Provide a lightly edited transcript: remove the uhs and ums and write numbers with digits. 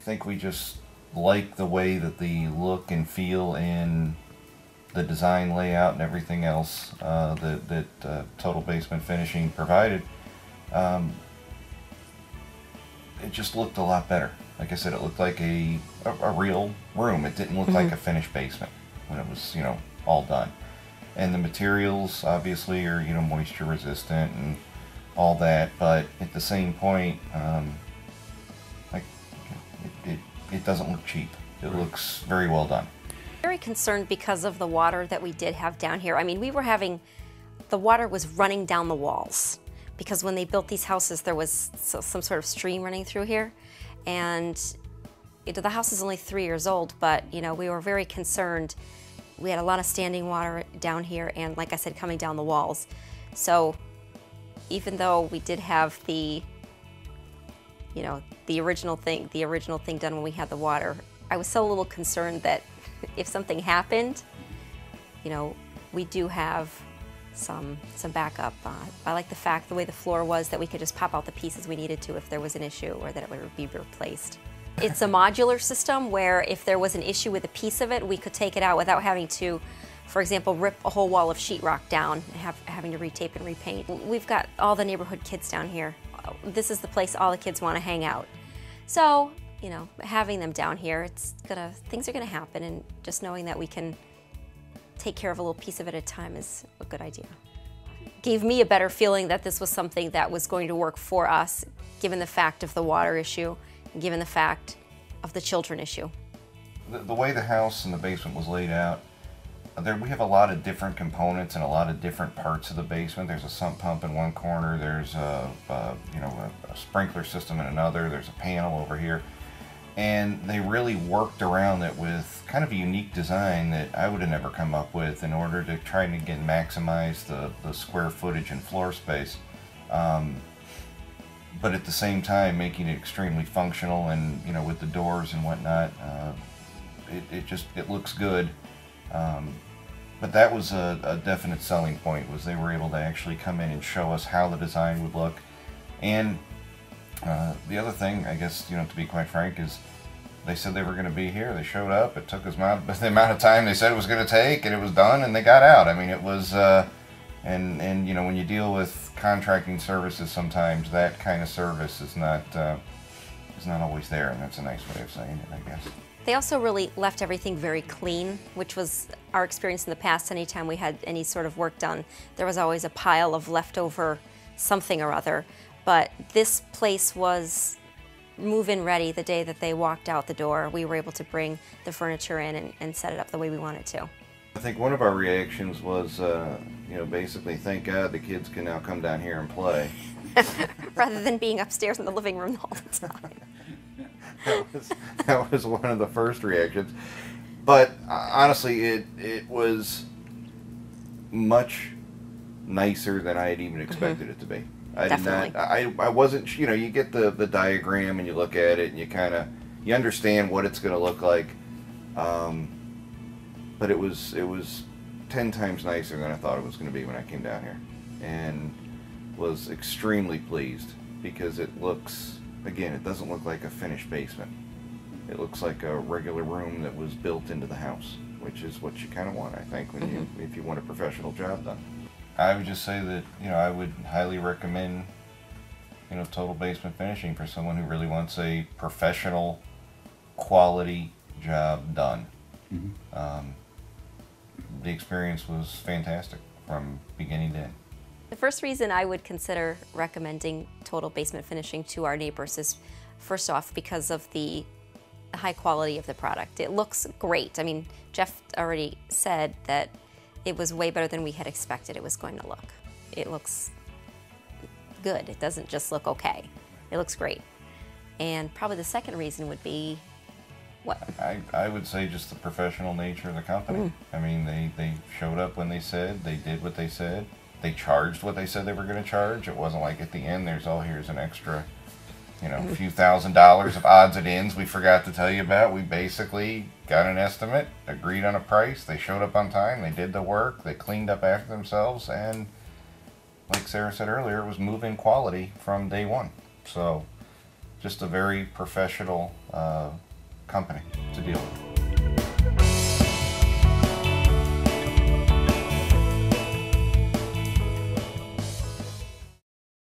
I think we just like the way that the look and feel and the design layout and everything else that Total Basement Finishing provided. It just looked a lot better. Like I said, it looked like a real room. It didn't look like a finished basement when it was, all done. And the materials obviously are, moisture resistant and all that, but at the same point, like it doesn't look cheap. It looks very well done. Very concerned because of the water that we did have down here. I mean, the water was running down the walls because when they built these houses, there was some sort of stream running through here. And the house is only 3 years old, but we were very concerned. We had a lot of standing water down here and, like I said, coming down the walls. So even though we did have the original thing done when we had the water, I was still a little concerned that if something happened, we do have some backup. I like the way the floor was, that we could just pop out the pieces we needed to if there was an issue, or that it would be replaced. It's a modular system where if there was an issue with a piece of it, we could take it out without having to, for example, rip a whole wall of sheetrock down and having to retape and repaint. We've got all the neighborhood kids down here. This is the place all the kids want to hang out. So, having them down here, things are gonna happen, and just knowing that we can take care of a little piece of it at a time is a good idea. Gave me a better feeling that this was something that was going to work for us, given the fact of the water issue, and given the fact of the children issue. The way the house and the basement was laid out, we have a lot of different components and a lot of different parts of the basement. There's a sump pump in one corner, there's a sprinkler system in another, there's a panel over here. And they really worked around it with kind of a unique design that I would have never come up with in order to try and again maximize the square footage and floor space. But at the same time making it extremely functional, and with the doors and whatnot, it looks good. But that was a definite selling point, was they were able to actually come in and show us how the design would look. And the other thing, I guess, to be quite frank, is they said they were going to be here. They showed up. It took the amount of time they said it was going to take, and it was done, and they got out. I mean, it was, and when you deal with contracting services, sometimes that kind of service is not always there, and that's a nice way of saying it, I guess. They also really left everything very clean, which was our experience in the past. Anytime we had any sort of work done, there was always a pile of leftover something or other. But this place was move-in ready the day that they walked out the door. We were able to bring the furniture in and set it up the way we wanted to. I think one of our reactions was, basically, thank God the kids can now come down here and play. Rather than being upstairs in the living room all the time. That was one of the first reactions. But honestly, it was much nicer than I had even expected it to be. I wasn't, you get the diagram and you look at it and you understand what it's going to look like. But it was 10 times nicer than I thought it was going to be when I came down here, and was extremely pleased, because it looks, again, it doesn't look like a finished basement. It looks like a regular room that was built into the house, which is what you kind of want, I think, when if you want a professional job done. I would just say that, I would highly recommend, Total Basement Finishing for someone who really wants a professional, quality job done. The experience was fantastic from beginning to end. The first reason I would consider recommending Total Basement Finishing to our neighbors is, first off, because of the high quality of the product. It looks great. I mean, Jeff already said that it was way better than we had expected it was going to look. It looks good. It doesn't just look okay. It looks great. And probably the second reason would be what? I would say just the professional nature of the company. I mean, they showed up when they said, they did what they said, they charged what they said they were going to charge. It wasn't like at the end there's, oh, here's an extra, a few $1,000s of odds and ends we forgot to tell you about. We basically got an estimate, agreed on a price, they showed up on time, they did the work, they cleaned up after themselves, and like Sarah said earlier, it was move-in quality from day one. So just a very professional company to deal with.